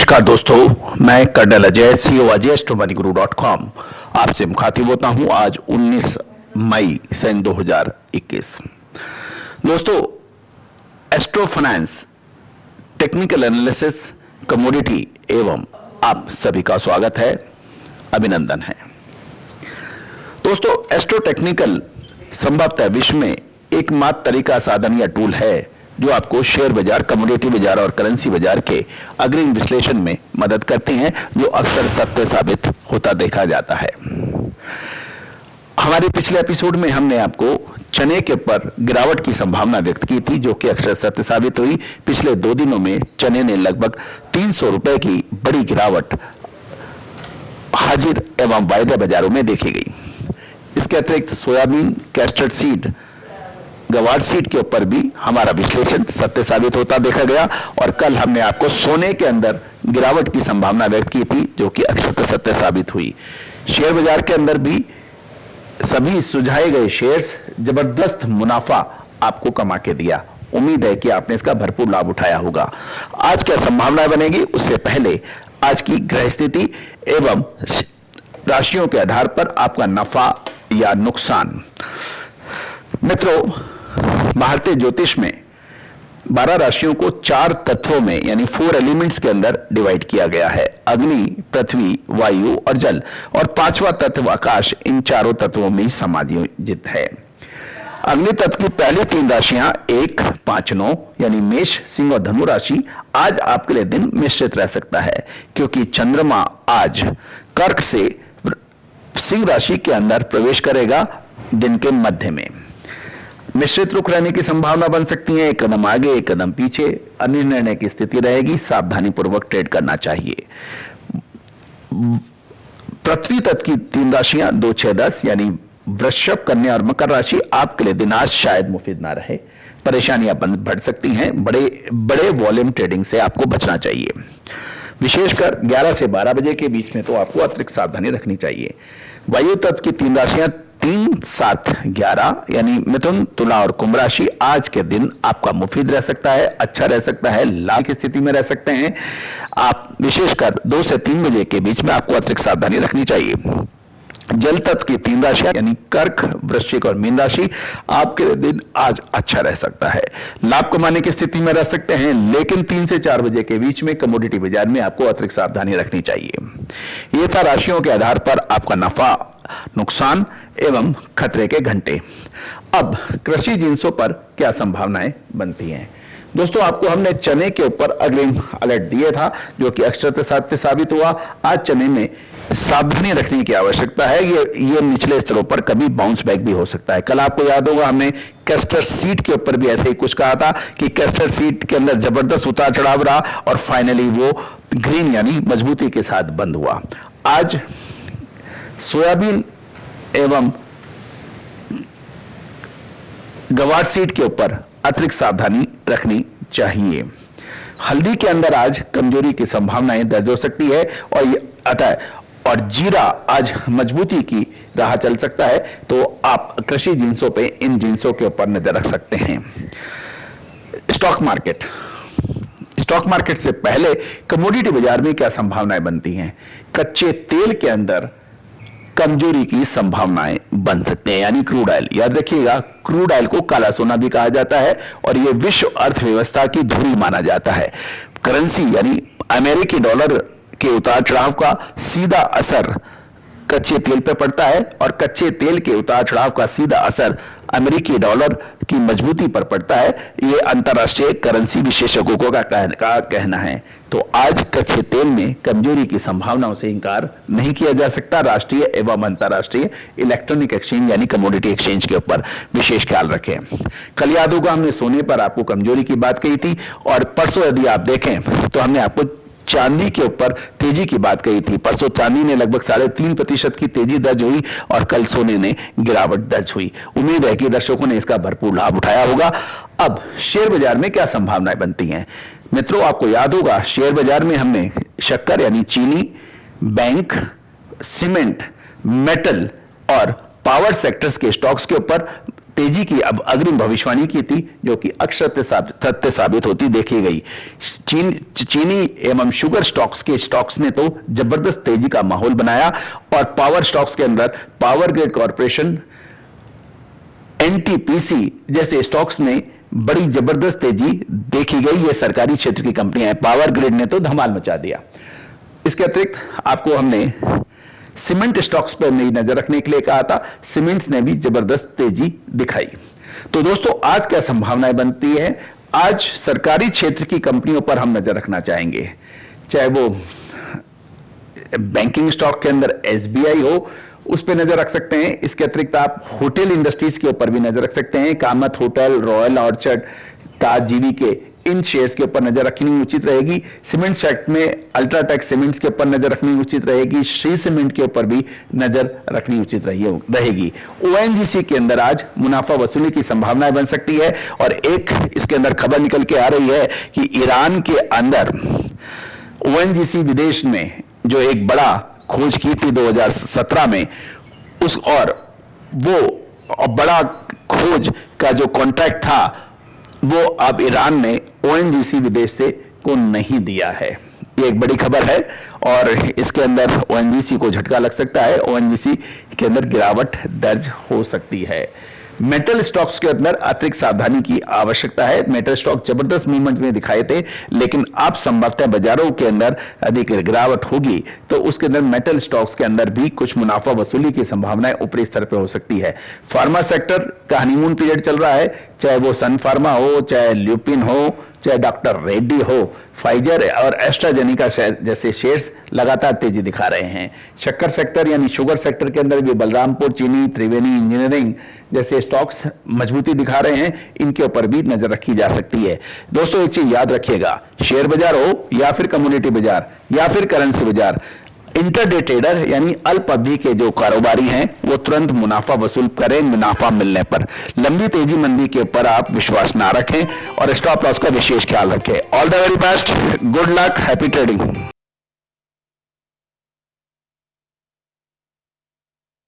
नमस्कार दोस्तों, मैं कर्नल अजय, सीईओ अजय एस्ट्रोमनीगुरु.com आपसे मुखातिब होता हूं आज 19 मई सन 2021। दोस्तों, astro finance, technical analysis, commodity एवं आप सभी का स्वागत है, अभिनंदन है। दोस्तों, एस्ट्रो टेक्निकल संभवतः विश्व में एकमात्र तरीका, साधन या टूल है जो आपको शेयर बाजार, कमोडिटी बाजार और करेंसी बाजार के अग्रिम विश्लेषण में मदद करती हैं, जो अक्सर सत्य साबित होता देखा जाता है। हमारे पिछले एपिसोड में हमने आपको चने के ऊपर गिरावट की संभावना व्यक्त की थी, जो कि अक्सर सत्य साबित हुई। पिछले 2 दिनों में चने ने लगभग 300 रुपए की बड़ी गिरावट हाजिर एवं वायदे बाजारों में देखी गई। इसके अतिरिक्त सोयाबीन, कैस्टर्ड सीड, गवार सीट के ऊपर भी हमारा विश्लेषण सत्य साबित होता देखा गया। और कल हमने आपको सोने के अंदर गिरावट की संभावना व्यक्त की थी, जो कि अक्षरशः सत्य साबित हुई। शेयर बाजार के अंदर भी सभी सुझाए गए शेयर्स जबरदस्त मुनाफा आपको कमा के दिया। उम्मीद है कि आपने इसका भरपूर लाभ उठाया होगा। आज क्या संभावनाएं बनेगी, उससे पहले आज की ग्रह स्थिति एवं राशियों के आधार पर आपका नफा या नुकसान। मित्रों, भारतीय ज्योतिष में 12 राशियों को 4 तत्वों में यानी 4 एलिमेंट्स के अंदर डिवाइड किया गया है। अग्नि, पृथ्वी, वायु और जल, और 5वां तत्व आकाश इन चारों तत्वों में समायोजित है। अग्नि तत्व की पहली 3 राशियां 1, 5, 9 यानी मेष, सिंह और धनु राशि। आज आपके लिए दिन मिश्रित रह सकता है, क्योंकि चंद्रमा आज कर्क से सिंह राशि के अंदर प्रवेश करेगा दिन के मध्य में। मिश्रित रुख रहने की संभावना बन सकती है, एक कदम आगे एक कदम पीछे, अनिर्णय की स्थिति रहेगी, सावधानी पूर्वक ट्रेड करना चाहिए। पृथ्वी तत्व की 3 राशियां 2, 6, 10 यानी वृषभ, कन्या और मकर राशि। आपके लिए दिन आज शायद मुफीद ना रहे, परेशानियां बढ़ सकती हैं। बड़े वॉल्यूम ट्रेडिंग से आपको बचना चाहिए। विशेषकर 11 से 12 बजे के बीच में तो आपको अतिरिक्त सावधानी रखनी चाहिए। वायु तत्व की 3 राशियां 3, 7, 11 यानी मिथुन, तुला और कुंभ राशि। आज के दिन आपका मुफीद रह सकता है, अच्छा रह सकता है, लाभ की स्थिति में रह सकते हैं आप। विशेषकर 2 से 3 बजे के बीच में आपको अतिरिक्त सावधानी रखनी चाहिए। जल तत्व की 3 राशियां यानी कर्क, वृश्चिक और मीन राशि। आपके लिए दिन आज अच्छा रह सकता है, लाभ कमाने की स्थिति में रह सकते हैं, लेकिन 3 से 4 बजे के बीच में कमोडिटी बाजार में आपको अतिरिक्त सावधानी रखनी चाहिए। ये था राशियों के आधार पर आपका नफा, नुकसान एवं खतरे के घंटे। अब कृषि जिंसों पर क्या संभावनाएं बनती हैं। दोस्तों, आपको हमने चने के ऊपर अग्रिम अलर्ट दिए था, जो कि अक्षरशः सत्य साबित हुआ। आज चने में सावधानी रखने की आवश्यकता है। ये निचले स्तरों पर कभी बाउंस बैक भी हो सकता है। कल आपको याद होगा हमने कैस्टर सीड के ऊपर भी ऐसे ही कुछ कहा था कि कैस्टर सीड के अंदर जबरदस्त उतार चढ़ाव रहा और फाइनली वो ग्रीन यानी मजबूती के साथ बंद हुआ। आज सोयाबीन एवं गवार सीड के ऊपर अतिरिक्त सावधानी रखनी चाहिए। हल्दी के अंदर आज कमजोरी की संभावनाएं दर्ज हो सकती है और ये अतः और जीरा आज मजबूती की राह चल सकता है, तो आप कृषि जिंसों पे, इन जिंसों के ऊपर नजर रख सकते हैं। स्टॉक मार्केट से पहले कमोडिटी बाजार में क्या संभावनाएं बनती हैं। कच्चे तेल के अंदर कमजोरी की संभावनाएं बन सकते हैं, यानी क्रूड ऑयल। याद रखिएगा, क्रूड ऑयल को काला सोना भी कहा जाता है और यह विश्व अर्थव्यवस्था की धुरी माना जाता है। करेंसी यानी अमेरिकी डॉलर के उतार चढ़ाव का सीधा असर कच्चे तेल पर पड़ता है और कच्चे तेल के उतार चढ़ाव का सीधा असर अमेरिकी डॉलर की मजबूती पर पड़ता है। यह अंतर्राष्ट्रीय करेंसी विशेषज्ञों का कहना है। तो आज कच्चे तेल में कमजोरी की संभावनाओं से इंकार नहीं किया जा सकता। राष्ट्रीय एवं अंतर्राष्ट्रीय इलेक्ट्रॉनिक एक्सचेंज यानी कमोडिटी एक्सचेंज के ऊपर विशेष ख्याल रखें। कल याद होगा हमने सोने पर आपको कमजोरी की बात कही थी, और परसों यदि आप देखें तो हमने आपको चांदी के ऊपर तेजी की बात कही थी। परसों चांदी ने लगभग 3.5% की तेजी दर्ज हुई और कल सोने ने गिरावट दर्ज हुई। उम्मीद है कि दर्शकों ने इसका भरपूर लाभ उठाया होगा। अब शेयर बाजार में क्या संभावनाएं बनती हैं। मित्रों, आपको याद होगा शेयर बाजार में हमने शक्कर यानी चीनी, बैंक, सीमेंट, मेटल और पावर सेक्टर्स के स्टॉक्स के ऊपर तेजी की अब अग्रिम भविष्यवाणी की थी, जो कि अक्षर सत्य साबित होती देखी गई। चीनी एवं शुगर स्टॉक्स ने तो जबरदस्त तेजी का माहौल बनाया और पावर स्टॉक्स के अंदर पावर ग्रिड कॉर्पोरेशन, एनटीपीसी जैसे स्टॉक्स में बड़ी जबरदस्त तेजी देखी गई। ये सरकारी क्षेत्र की कंपनियां हैं। पावर ग्रिड ने तो धमाल मचा दिया। इसके अतिरिक्त आपको हमने सीमेंट स्टॉक्स पर नई नजर रखने के लिए कहा था। सीमेंट्स ने भी जबरदस्त तेजी दिखाई। तो दोस्तों, आज क्या संभावनाएं बनती है? आज सरकारी क्षेत्र की कंपनियों पर हम नजर रखना चाहेंगे, चाहे वो बैंकिंग स्टॉक के अंदर एसबीआई हो, उस पर नजर रख सकते हैं। इसके अतिरिक्त आप होटल इंडस्ट्रीज के ऊपर भी नजर रख सकते हैं। कामत होटल, रॉयल ऑर्चर्ड, ताज जीवी के इन शेयर्स के ऊपर नजर रखनी उचित रहेगी। सीमेंट सेक्टर में अल्ट्राटेक सीमेंट्स के ऊपर नजर रखनी उचित रहेगी। श्री सीमेंट के ऊपर भी नजर रखनी उचित रहेगी। ओएनजीसी के अंदर आज मुनाफा वसूली की संभावनाएं बन सकती है। और एक इसके अंदर खबर निकल के आ रही है कि ईरान के अंदर ओएनजीसी विदेश में जो एक बड़ा खोज की थी 2017 में, उस और वो बड़ा खोज का जो कॉन्ट्रैक्ट था वो अब ईरान ने ओएनजीसी विदेश से को नहीं दिया है। ये एक बड़ी खबर है और इसके अंदर ओएनजीसी को झटका लग सकता है। ओएनजीसी के अंदर गिरावट दर्ज हो सकती है। मेटल स्टॉक्स के अंदर अतिरिक्त सावधानी की आवश्यकता है। मेटल स्टॉक जबरदस्त मूवमेंट में दिखाए थे, लेकिन अब संभवतः बाजारों के अंदर अधिक गिरावट होगी तो उसके अंदर मेटल स्टॉक्स के अंदर भी कुछ मुनाफा वसूली की संभावनाएं ऊपरी स्तर पर हो सकती है। फार्मा सेक्टर का हनीमून पीरियड चल रहा है, चाहे वो सन फार्मा हो, चाहे ल्यूपिन हो, चाहे डॉक्टर रेड्डी हो, फाइजर और एस्ट्राजेनिका जैसे शेयर्स लगातार तेजी दिखा रहे हैं। शक्कर सेक्टर यानी शुगर सेक्टर के अंदर भी बलरामपुर चीनी, त्रिवेणी इंजीनियरिंग जैसे स्टॉक्स मजबूती दिखा रहे हैं। इनके ऊपर भी नजर रखी जा सकती है। दोस्तों, एक चीज याद रखिएगा, शेयर बाजार हो या फिर कम्युनिटी बाजार या फिर करेंसी बाजार, इंटरडे ट्रेडर यानी अल्प अवधि के जो कारोबारी हैं वो तुरंत मुनाफा वसूल करें मुनाफा मिलने पर। लंबी तेजी मंदी के ऊपर आप विश्वास ना रखें और स्टॉप लॉस का विशेष ख्याल रखें। All the very best, good luck, happy trading.